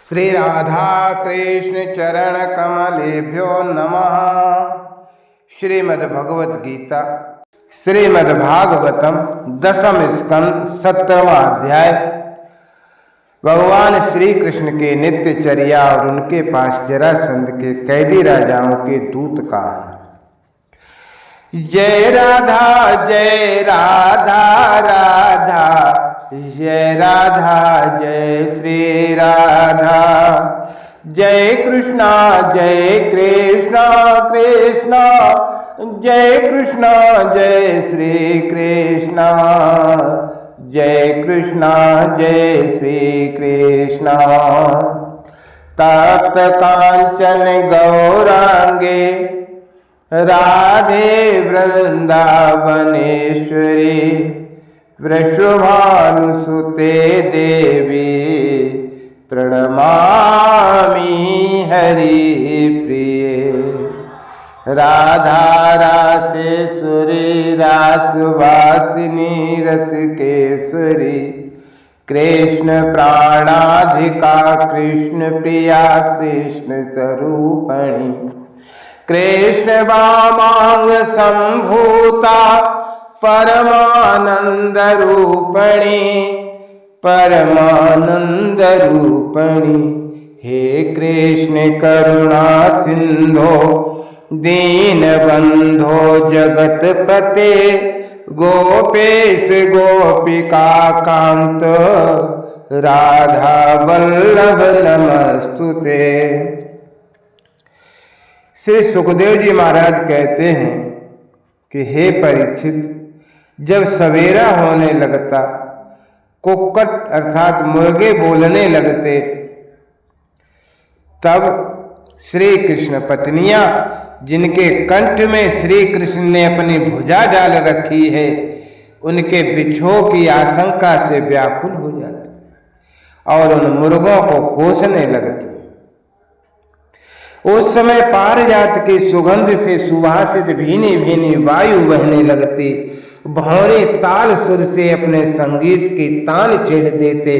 श्री राधा कृष्ण चरण कमलेभ्यो नमः। श्रीमद्भगवत गीता श्रीमद्भागवतम दशम स्कंद 17वां अध्याय। भगवान श्री कृष्ण के नित्यचर्या और उनके पास जरासंध के कैदी राजाओं के दूत का आना। जय राधा राधा जय राधा जय श्री राधा। जय कृष्णा कृष्णा जय कृष्णा जय श्री कृष्णा। जय कृष्णा जय श्री कृष्णा। तप्त कांचन गौरांगे राधे वृंदावनेश्वरी। वृषभानुसुते देवी प्रणमामि हरि प्रिये। राधा रासेश्वरी रासवासिनी रसिकेश्वरी। कृष्ण प्राणाधिका कृष्ण प्रिया कृष्ण स्वरूपणी। कृष्ण वामांग संभूता परमानंद रूपणी। हे कृष्ण करुणा सिंधो दीन बंधो जगतपते। गोपेश गोपिका कांत राधा वल्लभ नमस्तुते। श्री सुखदेव जी महाराज कहते हैं कि हे परीक्षित, जब सवेरा होने लगता, कुक्कट अर्थात मुर्गे बोलने लगते, तब श्री कृष्ण पत्नियां जिनके कंठ में श्री कृष्ण ने अपनी भुजा डाल रखी है, उनके बिछोह की आशंका से व्याकुल हो जाती और उन मुर्गों को कोसने लगती। उस समय पारिजात की सुगंध से सुवासित भीनी भीनी वायु बहने लगती। भौरे ताल सुर से अपने संगीत की तान छेड़ देते।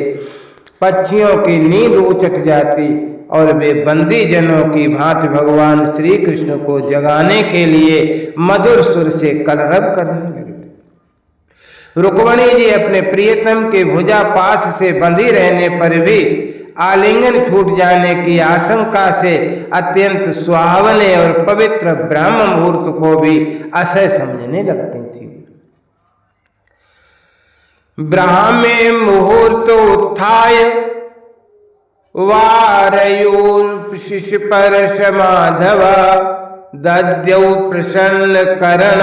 पक्षियों की नींद उचट जाती और वे बंदी जनों की भांति भगवान श्री कृष्ण को जगाने के लिए मधुर सुर से कलरव करने लगते। रुक्मिणी जी अपने प्रियतम के भुजा पास से बंधी रहने पर भी आलिंगन छूट जाने की आशंका से अत्यंत सुहावने और पवित्र ब्रह्म मुहूर्त को भी असह्य समझने लगती थी। ब्राह्मे मुहूर्त उत्थाय वारयोर्शिशुपर्श माधव। दद्यौ प्रसन्न करण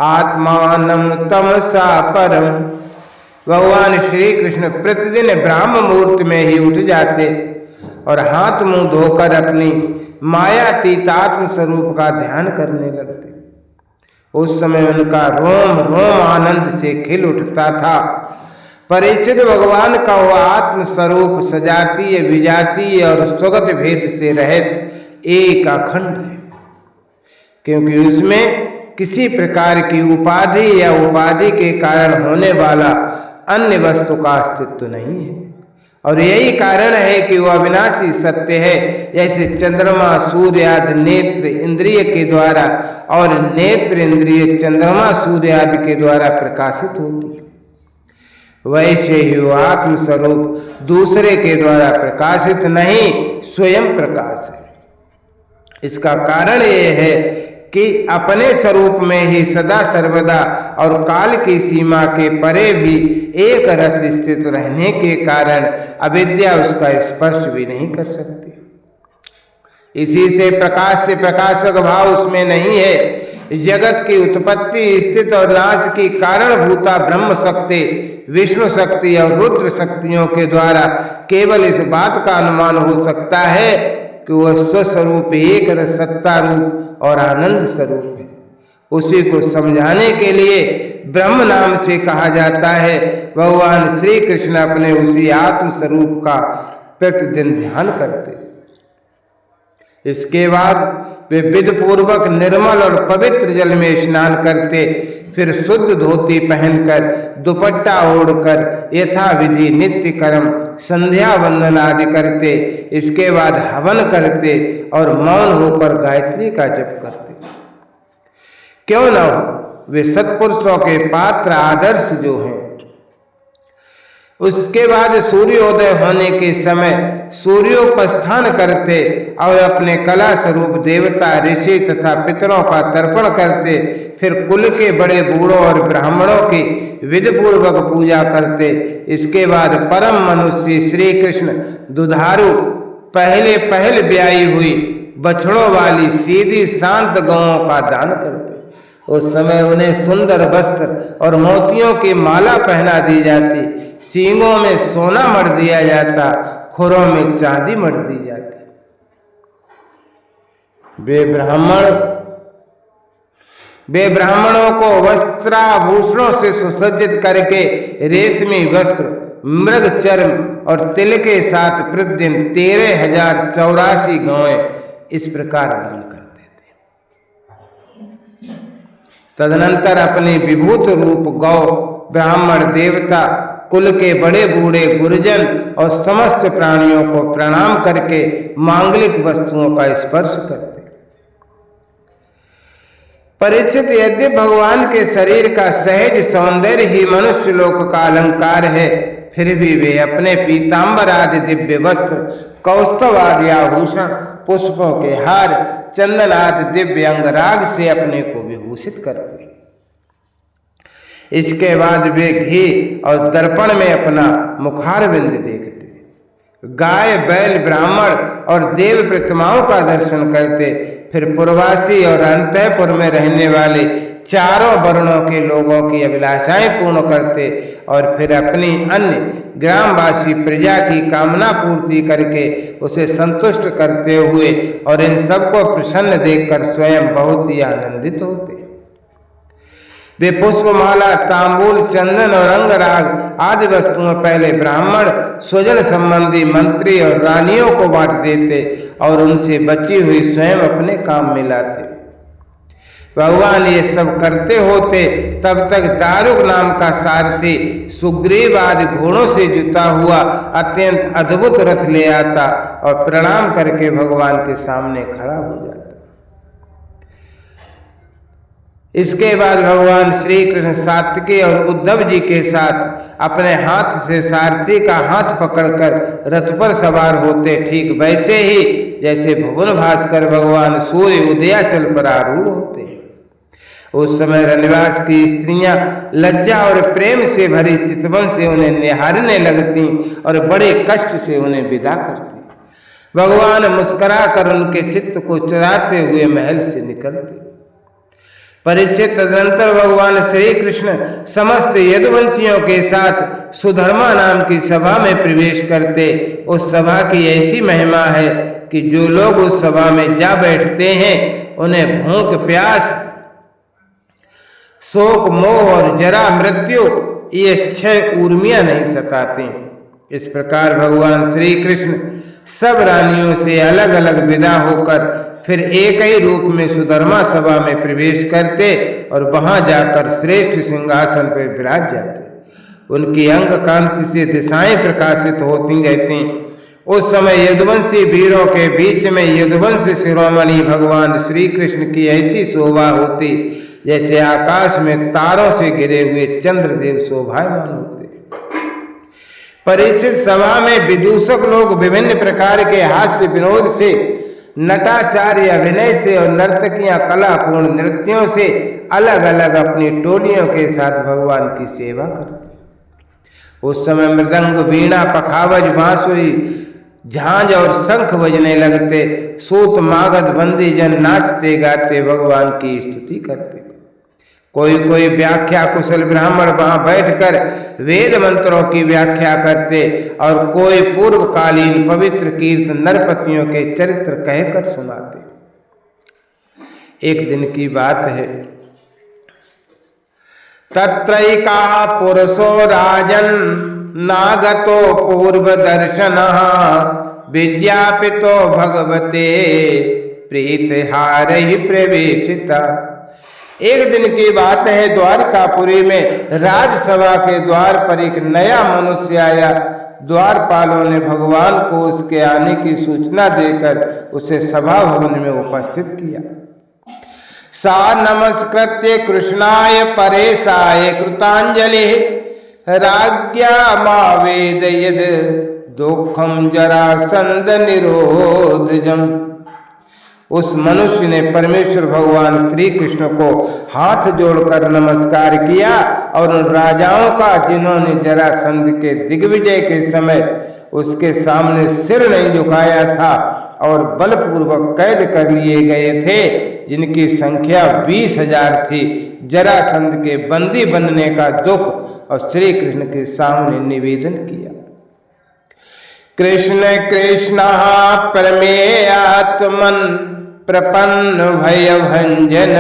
आत्मानं तमसा परम। भगवान श्री कृष्ण प्रतिदिन ब्राह्म मुहूर्त में ही उठ जाते और हाथ मुंह धोकर अपनी मायातीतात्म स्वरूप का ध्यान करने लगते। उस समय उनका रोम रोम आनंद से खिल उठता था। परीक्षित, भगवान का वह आत्म स्वरूप सजातीय विजातीय और स्वगत भेद से रहित एक अखंड है, क्योंकि उसमें किसी प्रकार की उपाधि या उपाधि के कारण होने वाला अन्य वस्तु का अस्तित्व नहीं है। और यही कारण है कि वह अविनाशी सत्य है। जैसे चंद्रमा सूर्य आदि नेत्र इंद्रिय के द्वारा और नेत्र इंद्रिय चंद्रमा सूर्य आदि के द्वारा प्रकाशित होती है, वैसे ही वह आत्म स्वरूप दूसरे के द्वारा प्रकाशित नहीं, स्वयं प्रकाश है। इसका कारण यह है कि अपने स्वरूप में ही सदा सर्वदा और काल की सीमा के परे भी एक रस स्थित रहने के कारण अविद्या उसका स्पर्श भी नहीं कर सकती। इसी से प्रकाश से प्रकाशक भाव उसमें नहीं है। जगत की उत्पत्ति स्थिति और नाश की कारणभूता ब्रह्म शक्ति, विष्णु शक्ति और रुद्र शक्तियों के द्वारा केवल इस बात का अनुमान हो सकता है कि वह स्वस्वरूप एक रस सत्ता रूप और आनंद स्वरूप है। उसी को समझाने के लिए ब्रह्म नाम से कहा जाता है। भगवान श्री कृष्ण अपने उसी आत्म स्वरूप का प्रतिदिन ध्यान करते। इसके बाद वे विधि पूर्वक निर्मल और पवित्र जल में स्नान करते, फिर शुद्ध धोती पहनकर दुपट्टा ओढ़कर यथाविधि नित्य कर्म संध्या वंदन आदि करते। इसके बाद हवन करते और मौन होकर गायत्री का जप करते। क्यों न हो, वे सत्पुरुषों के पात्र आदर्श जो हैं। उसके बाद सूर्योदय होने के समय सूर्योपस्थान करते और अपने कला स्वरूप देवता, ऋषि तथा पितरों का तर्पण करते। फिर कुल के बड़े बूढ़ों और ब्राह्मणों की विधि पूर्वक पूजा करते। इसके बाद परम मनुष्य श्री कृष्ण दुधारू पहल ब्याई हुई बछड़ों वाली सीधी शांत गौओं का दान करते। उस समय उन्हें सुंदर वस्त्र और मोतियों की माला पहना दी जाती, सींगों में सोना मढ़ दिया जाता, खुरों में चांदी मढ़ दी जाती। वे ब्राह्मणों को वस्त्राभूषणों से सुसज्जित करके रेशमी वस्त्र, मृग चर्म और तिल के साथ प्रतिदिन 13,084 गौएं इस प्रकार दान करते थे। तदनंतर अपनी विभूत रूप गौ, ब्राह्मण, देवता, कुल के बड़े बूढ़े, गुरुजन और समस्त प्राणियों को प्रणाम करके मांगलिक वस्तुओं का स्पर्श करते। परीक्षित, यद्य भगवान के शरीर का सहज सौंदर्य ही मनुष्य लोक का अलंकार है, फिर भी वे अपने पीतांबर आदि दिव्य वस्त्र, कौस्तव आदि आभूषण, पुष्पों के हार, चंदन आदि दिव्य अंगराग से अपने को विभूषित करते। इसके बाद वे घी और दर्पण में अपना मुखारविंद देखते। गाय, बैल, ब्राह्मण और देव प्रतिमाओं का दर्शन करते। फिर पुरवासी और अंतःपुर में रहने वाले चारों वर्णों के लोगों की अभिलाषाएं पूर्ण करते और फिर अपनी अन्य ग्रामवासी प्रजा की कामना पूर्ति करके उसे संतुष्ट करते हुए और इन सबको प्रसन्न देखकर स्वयं बहुत ही आनंदित होते। वे पुष्पमाला, तांबूल, चंदन और अंगराग आदि वस्तुओं पहले ब्राह्मण, स्वजन संबंधी, मंत्री और रानियों को बांट देते और उनसे बची हुई स्वयं अपने काम में लाते। भगवान ये सब करते होते तब तक दारुक नाम का सारथी सुग्रीव आदि घोड़ों से जुता हुआ अत्यंत अद्भुत रथ ले आता और प्रणाम करके भगवान के सामने खड़ा हो जाता। इसके बाद भगवान श्री कृष्ण सात्विकी और उद्धव जी के साथ अपने हाथ से सारथी का हाथ पकड़कर रथ पर सवार होते, ठीक वैसे ही जैसे भुवन भास्कर भगवान सूर्य उदयाचल पर आरूढ़ होते हैं। उस समय रनिवास की स्त्रियां लज्जा और प्रेम से भरी चितवन से उन्हें निहारने लगती और बड़े कष्ट से उन्हें विदा करती। भगवान मुस्कुरा कर उनके चित्त को चुराते हुए महल से निकलते। परीक्षित, तदनंतर भगवान श्री कृष्ण समस्त यदुवंशियों के साथ सुधर्मा नाम की सभा में प्रवेश करते। उस सभा की ऐसी महिमा है कि जो लोग उस सभा में जा बैठते हैं उन्हें भूख, प्यास, शोक, मोह और जरा, मृत्यु ये 6 ऊर्मियां नहीं सताती। इस प्रकार भगवान श्री कृष्ण सब रानियों से अलग अलग विदा होकर फिर एक ही रूप में सुधर्मा सभा में प्रवेश करते और वहां जाकर श्रेष्ठ सिंहासन पर विराज जाते। उनकी अंग कांति से दिशाएं प्रकाशित होती रहती। उस समय यदुवंशी वीरों के बीच में यदुवंश शिरोमणि भगवान श्री कृष्ण की ऐसी शोभा होती जैसे आकाश में तारों से घिरे हुए चंद्रदेव शोभायमान होते। परीक्षित, सभा में विदूषक लोग विभिन्न प्रकार के हास्य विनोद से, नटाचार्य अभिनय से और नर्तकियां कलापूर्ण नृत्यों से अलग अलग अपनी टोलियों के साथ भगवान की सेवा करती। उस समय मृदंग, वीणा, पखावज, बांसुरी, झांझ और शंख बजने लगते। सूत, मागध, बंदी जन नाचते गाते भगवान की स्तुति करते। कोई कोई व्याख्या कुशल ब्राह्मण वहां बैठकर वेद मंत्रों की व्याख्या करते और कोई पूर्वकालीन पवित्र कीर्तन नरपतियों के चरित्र कहकर सुनाते। एक दिन की बात है, तत्रैका पुरुषो राजन नागतो पूर्व दर्शन विज्ञापितो भगवते प्रीतिहारहि प्रवेशिता। एक दिन की बात है, द्वारकापुरी में राजसभा के द्वार पर एक नया मनुष्य आया। द्वारपालों ने भगवान को उसके आने की सूचना देकर उसे सभा भवन में उपस्थित किया। सा नमस्कृत्य कृष्णाय परेशाय कृतांजलि राज्ञामावेदयद दुखम जरासंध निरोधजम। उस मनुष्य ने परमेश्वर भगवान श्री कृष्ण को हाथ जोड़कर नमस्कार किया और उन राजाओं का जिन्होंने जरासंध के दिग्विजय के समय उसके सामने सिर नहीं झुकाया था और बलपूर्वक कैद कर लिए गए थे, जिनकी संख्या 20,000 थी, जरासंध के बंदी बनने का दुख और श्री कृष्ण के सामने निवेदन किया। कृष्ण कृष्ण परमेयात्मन प्रपन्न भय भंजन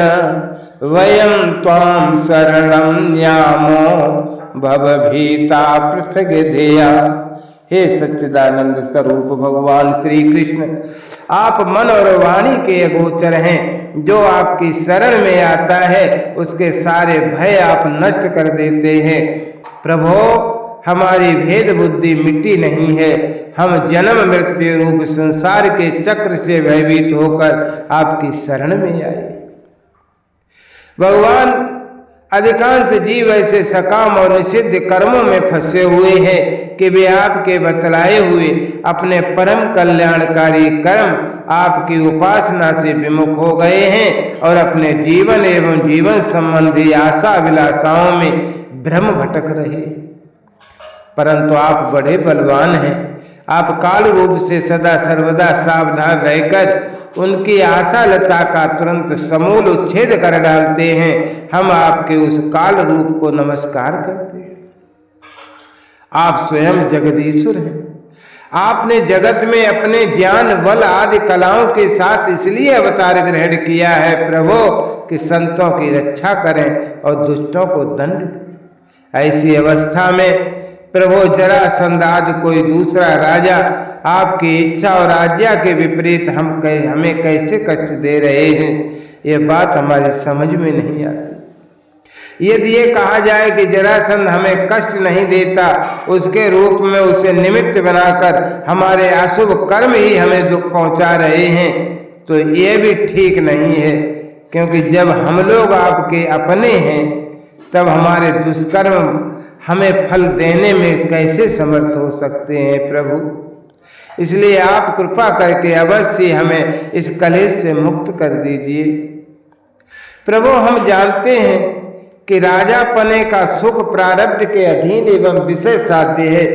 वयम त्वां शरणं न्यामो भवभीता पृथग ध्येया। हे सच्चिदानंद स्वरूप भगवान श्री कृष्ण, आप मन और वाणी के अगोचर हैं। जो आपकी शरण में आता है उसके सारे भय आप नष्ट कर देते हैं। प्रभो, हमारी भेद बुद्धि मिट्टी नहीं है। हम जन्म मृत्यु रूप संसार के चक्र से भयभीत होकर आपकी शरण में आए। भगवान, अधिकांश जीव ऐसे सकाम और निषिद्ध कर्मों में फंसे हुए हैं कि वे आपके बतलाए हुए अपने परम कल्याणकारी कर्म आपकी उपासना से विमुख हो गए हैं और अपने जीवन एवं जीवन संबंधी आशा अभिलाषाओं में भ्रम भटक रहे। परंतु आप बड़े बलवान हैं। आप काल रूप से सदा सर्वदा सावधान रहकर उनकी आशा लता का तुरंत समूल उच्छेद कर डालते हैं। हम आपके उस काल रूप को नमस्कार करते हैं। आप स्वयं जगदीश्वर हैं। आपने जगत में अपने ज्ञान बल आदि कलाओं के साथ इसलिए अवतार ग्रहण किया है प्रभु कि संतों की रक्षा करें और दुष्टों को दंड दें। ऐसी अवस्था में प्रभु जरासंध आदि कोई दूसरा राजा आपकी इच्छा और आज्ञा के विपरीत हमें कैसे कष्ट दे रहे हैं, ये बात हमारी समझ में नहीं आती। यदि ये कहा जाए कि जरासंध हमें कष्ट नहीं देता, उसके रूप में उसे निमित्त बनाकर हमारे अशुभ कर्म ही हमें दुख पहुंचा रहे हैं, तो ये भी ठीक नहीं है। क्योंकि जब हम लोग आपके अपने हैं तब हमारे दुष्कर्म हमें फल देने में कैसे समर्थ हो सकते हैं प्रभु। इसलिए आप कृपा करके अवश्य हमें इस कलेश से मुक्त कर दीजिए। प्रभु, हम जानते हैं कि राजा पने का सुख प्रारब्ध के अधीन एवं विषय साध्य है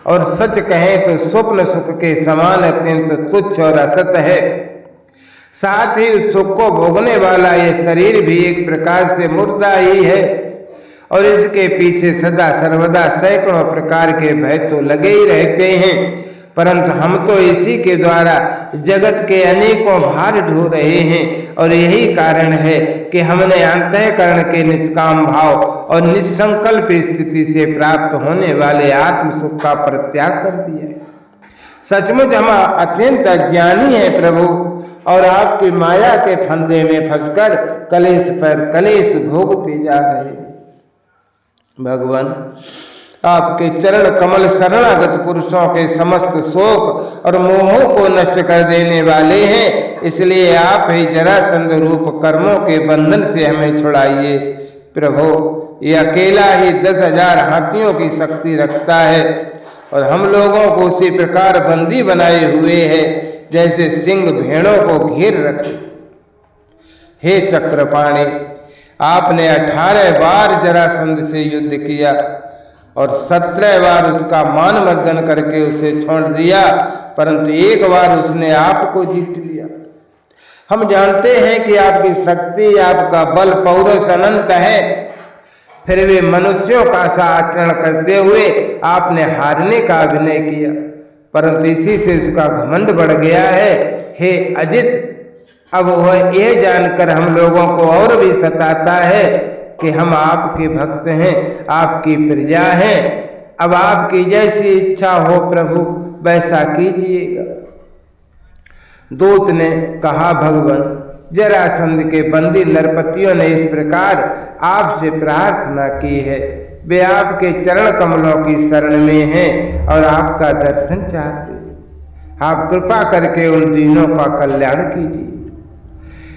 और सच कहें तो स्वप्न सुख के समान अत्यंत तुच्छ और असत है। साथ ही उस सुख को भोगने वाला यह शरीर भी एक प्रकार से मुर्दा ही है और इसके पीछे सदा सर्वदा सैकड़ों प्रकार के भय तो लगे ही रहते हैं। परंतु हम तो इसी के द्वारा जगत के अनेकों भार ढो रहे हैं और यही कारण है कि हमने अंतःकरण के निष्काम भाव और निसंकल्प स्थिति से प्राप्त होने वाले आत्म सुख का परित्याग कर दिया है। सचमुच हम अत्यंत अज्ञानी हैं प्रभु और आपकी माया के फंदे में फंसकर कलेश पर कलेश भोगते जा रहे हैं। भगवान, आपके चरण कमल शरणागत पुरुषों के समस्त शोक और मोहों को नष्ट कर देने वाले हैं। इसलिए आप ही जरासंध रूप कर्मों के बंधन से हमें छुड़ाइए प्रभु। ये अकेला ही 10,000 हाथियों की शक्ति रखता है और हम लोगों को उसी प्रकार बंदी बनाए हुए है जैसे सिंह भेड़ों को घेर रखे। हे चक्रपाणी, आपने 18 बार जरासंध से युद्ध किया और 17 बार उसका मान मर्दन करके उसे छोड़ दिया, परंतु एक बार उसने आपको जीत लिया। हम जानते हैं कि आपकी शक्ति, आपका बल पौरुष अनंत है, फिर भी मनुष्यों का सा आचरण करते हुए आपने हारने का अभिनय किया, परंतु इसी से उसका घमंड बढ़ गया है। हे अजित, अब वह यह जानकर हम लोगों को और भी सताता है कि हम आपके भक्त हैं, आपकी प्रजा हैं। अब आपकी जैसी इच्छा हो प्रभु, वैसा कीजिएगा। दूत ने कहा, भगवान, जरासंध के बंदी नरपतियों ने इस प्रकार आपसे प्रार्थना की है। वे आपके चरण कमलों की शरण में हैं और आपका दर्शन चाहते हैं। आप कृपा करके उन तीनों का कल्याण कीजिए।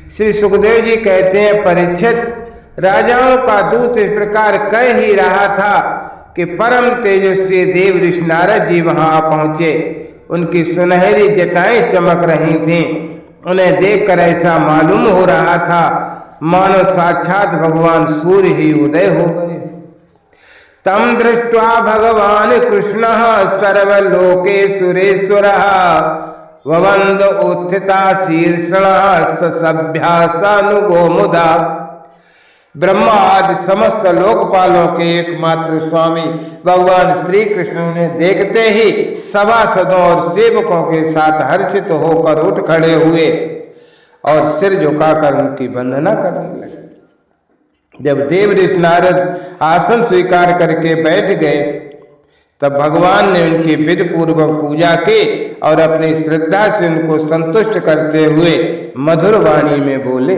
श्री सुखदेव जी कहते हैं, परीक्षित, राजाओं का दूत इस प्रकार कह ही रहा था कि परम तेजस्वी देव ऋषि नारद जी वहां पहुंचे। उनकी सुनहरी जटाएं चमक रही थीं। उन्हें देखकर ऐसा मालूम हो रहा था मानो साक्षात भगवान सूर्य ही उदय हो गए। तम दृष्ट्वा भगवान कृष्ण सर्वलोकेश्वरेश्वरः ववन्द उत्थिता शीर्षणः सभ्यासानुगो मुदा। ब्रह्मा आदि समस्त लोकपालों के एकमात्र स्वामी भगवान श्री कृष्ण ने देखते ही सभासदों और सेवकों के साथ हर्षित होकर उठ खड़े हुए और सिर झुकाकर उनकी वंदना करने लगे। जब देव ऋषि नारद आसन स्वीकार करके बैठ गए तब भगवान ने उनकी विधि पूर्वक पूजा की और अपनी श्रद्धा से उनको संतुष्ट करते हुए मधुर वाणी में बोले,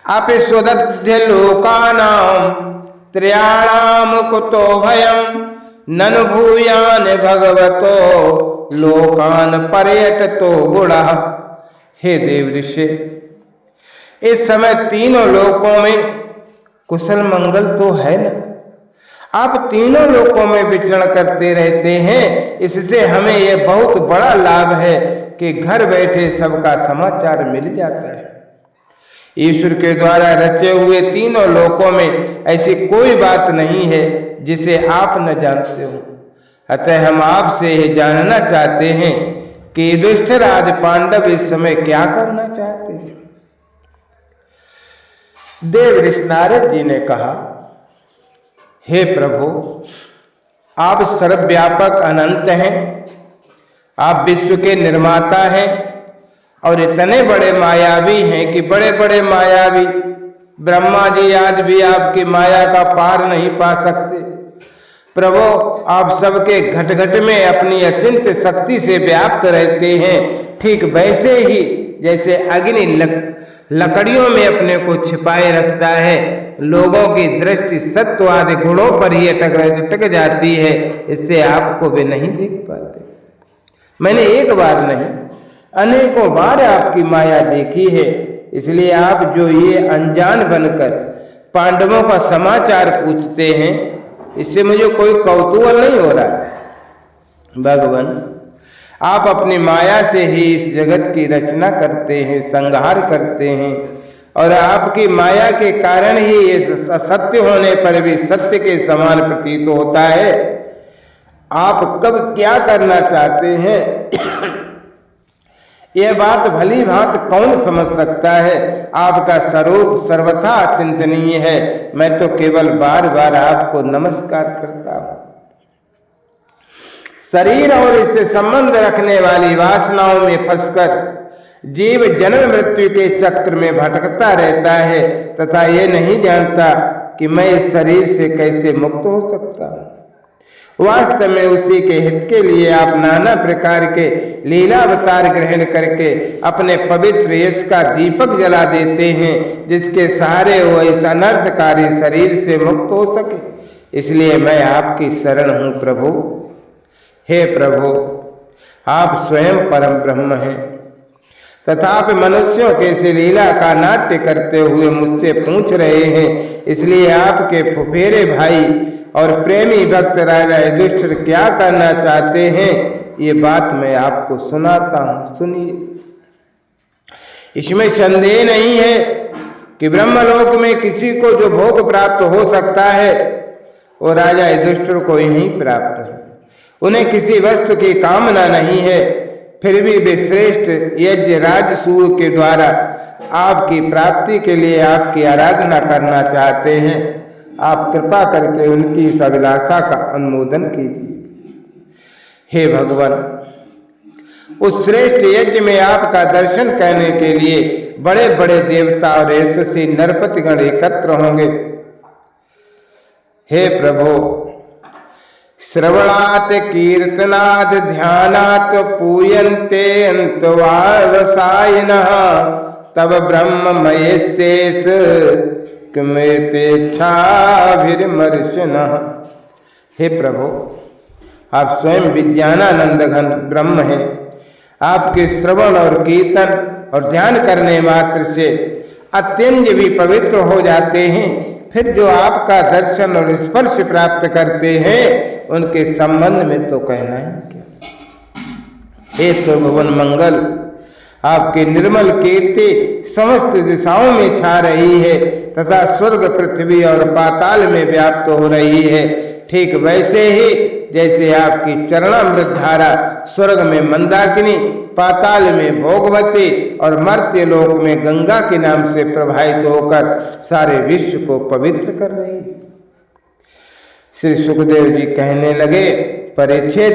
अपिस्वदध्य लोकानां त्रयाणां कुतो भयं ननु भूयान भगवतो लोकान पर्यटतो गुणः। हे देव ऋषि, इस समय तीनों लोकों में कुशल मंगल तो है न। आप तीनों लोकों में विचरण करते रहते हैं, इससे हमें यह बहुत बड़ा लाभ है कि घर बैठे सबका समाचार मिल जाता है। ईश्वर के द्वारा रचे हुए तीनों लोकों में ऐसी कोई बात नहीं है जिसे आप न जानते हो। अतः हम आपसे यह जानना चाहते हैं कि युधिष्ठिर पांडव इस समय क्या करना चाहते हैं। देव ऋषि नारद जी ने कहा, हे प्रभु, आप सर्वव्यापक अनंत हैं, आप विश्व के निर्माता हैं और इतने बड़े मायावी हैं कि बड़े बड़े मायावी ब्रह्मा जी आज भी आपकी माया का पार नहीं पा सकते। प्रभु, आप सबके घट घट में अपनी अचिंत्य शक्ति से व्याप्त रहते हैं, ठीक वैसे ही जैसे अग्नि लकड़ियों में अपने को छिपाए रखता है। लोगों की दृष्टि सत्व आदि गुणों पर ही अटक जाती है, इससे आपको वे नहीं देख पाते। मैंने एक बार नहीं अनेकों बार आपकी माया देखी है, इसलिए आप जो ये अनजान बनकर पांडवों का समाचार पूछते हैं, इससे मुझे कोई कौतूहल नहीं हो रहा। भगवान, आप अपनी माया से ही इस जगत की रचना करते हैं, संहार करते हैं और आपकी माया के कारण ही इस असत्य होने पर भी सत्य के समान प्रतीत होता है। आप कब क्या करना चाहते हैं यह बात भली भांत कौन समझ सकता है। आपका स्वरूप सर्वथा अचिंतनीय है। मैं तो केवल बार बार आपको नमस्कार करता हूं। शरीर और इससे संबंध रखने वाली वासनाओं में फंसकर जीव जन्म मृत्यु के चक्र में भटकता रहता है तथा ये नहीं जानता कि मैं इस शरीर से कैसे मुक्त हो सकता हूँ। वास्तव में उसी के हित के लिए आप नाना प्रकार के लीला अवतार ग्रहण करके अपने पवित्र यश का दीपक जला देते हैं, जिसके सहारे वो इस अनर्थकारी शरीर से मुक्त हो सके। इसलिए मैं आपकी शरण हूँ प्रभु। हे प्रभु, आप स्वयं परम ब्रह्म हैं तथा आप मनुष्यों के से लीला का नाट्य करते हुए मुझसे पूछ रहे हैं। इसलिए आपके फुफेरे भाई और प्रेमी भक्त राजा युधिष्ठिर क्या करना चाहते हैं, ये बात मैं आपको सुनाता हूँ, सुनिए। इसमें संदेह नहीं है कि ब्रह्मलोक में किसी को जो भोग प्राप्त हो सकता है वो राजा युधिष्ठिर को ही प्राप्त है। उन्हें किसी वस्तु की कामना नहीं है, फिर भी वे श्रेष्ठ यज्ञ राजसूय के द्वारा आपकी प्राप्ति के लिए आपकी आराधना करना चाहते हैं। आप कृपा करके उनकी इस अभिलाषा का अनुमोदन कीजिए। हे भगवान, उस श्रेष्ठ यज्ञ में आपका दर्शन करने के लिए बड़े बड़े देवता और यशस्वी नरपतिगण एकत्र होंगे। हे प्रभु, श्रवणात् कीर्तनात् ध्यानात् पूयन्ते अंतवावसायिनः तब ब्रह्ममयस्येष किमेतेच्छाभिर्मर्षिणः। हे प्रभु, आप स्वयं विज्ञानानंद घन ब्रह्म हैं। आपके श्रवण और कीर्तन और ध्यान करने मात्र से अत्यंत भी पवित्र हो जाते हैं। फिर जो आपका दर्शन और स्पर्श प्राप्त करते हैं उनके संबंध में तो कहना है क्या। हे तो भुवन मंगल, आपकी निर्मल कीर्ति समस्त दिशाओं में छा रही है तथा स्वर्ग पृथ्वी और पाताल में व्याप्त हो रही है। ठीक वैसे ही जैसे आपकी चरणामृत धारा स्वर्ग में मंदाकिनी, पाताल में भोगवती और मर्त्य लोक में गंगा के नाम से प्रवाहित होकर सारे विश्व को पवित्र कर रही है। श्री सुखदेव जी कहने लगे, परीक्षित,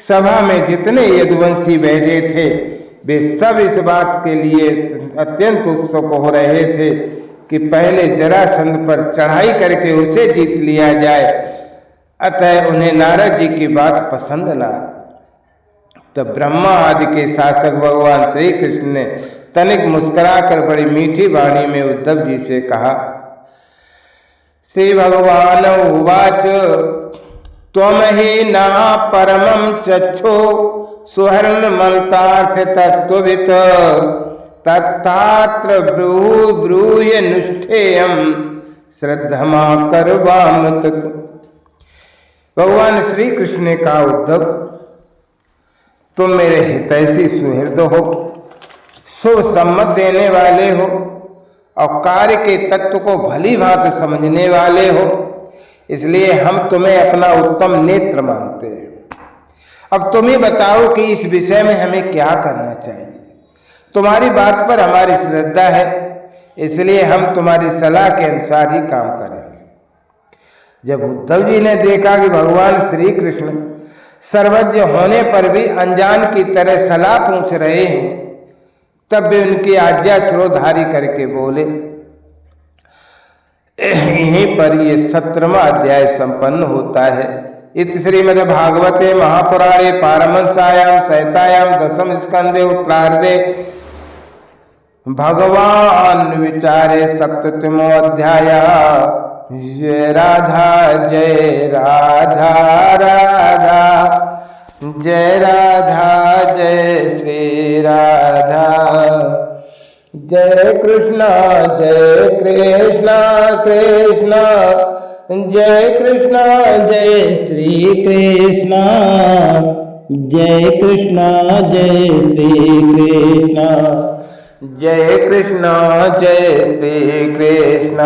सभा में जितने यदुवंशी बैठे थे वे सब इस बात के लिए अत्यंत उत्सुक हो रहे थे कि पहले जरासंध पर चढ़ाई करके उसे जीत लिया जाए। अतः उन्हें नारद जी की बात पसंद न आई। तब ब्रह्मा आदि के शासक भगवान श्री कृष्ण ने तनिक मुस्कुराकर बड़ी मीठी वाणी में उद्धव जी से कहा। श्री भगवान उवाच, त्वम ही न परमं चक्षो सुहर्णमन्तार्थ तत्त्ववित् तत्तात्र ब्रूय नुष्ठेयं श्रद्धमा करवाम तत्। भगवान श्री कृष्ण ने कहा, उद्धव, तुम मेरे हितैषी सुहृद हो, शुभ सम्मत देने वाले हो और कार्य के तत्व को भली भांति समझने वाले हो, इसलिए हम तुम्हें अपना उत्तम नेत्र मानते हैं। अब तुम ही बताओ कि इस विषय में हमें क्या करना चाहिए। तुम्हारी बात पर हमारी श्रद्धा है, इसलिए हम तुम्हारी सलाह के अनुसार ही काम करेंगे। जब उद्धव जी ने देखा कि भगवान श्री कृष्ण सर्वज्ञ होने पर भी अनजान की तरह सलाह पूछ रहे हैं, तब वे उनकी आज्ञा शिरोधारी करके बोले। यहीं पर ये 17वां अध्याय संपन्न होता है। इति श्रीमद्भागवते महापुराणे पारमहंस्यां संहितायां दशम स्कंदे उत्तरार्धे भगवान विचारे 7वां अध्याय। जय राधा जय राधा राधा जय राधा जय श्री राधा जय कृष्ण कृष्ण जय कृष्ण जय श्री कृष्ण जय कृष्ण जय श्री कृष्ण जय कृष्ण जय श्री कृष्ण।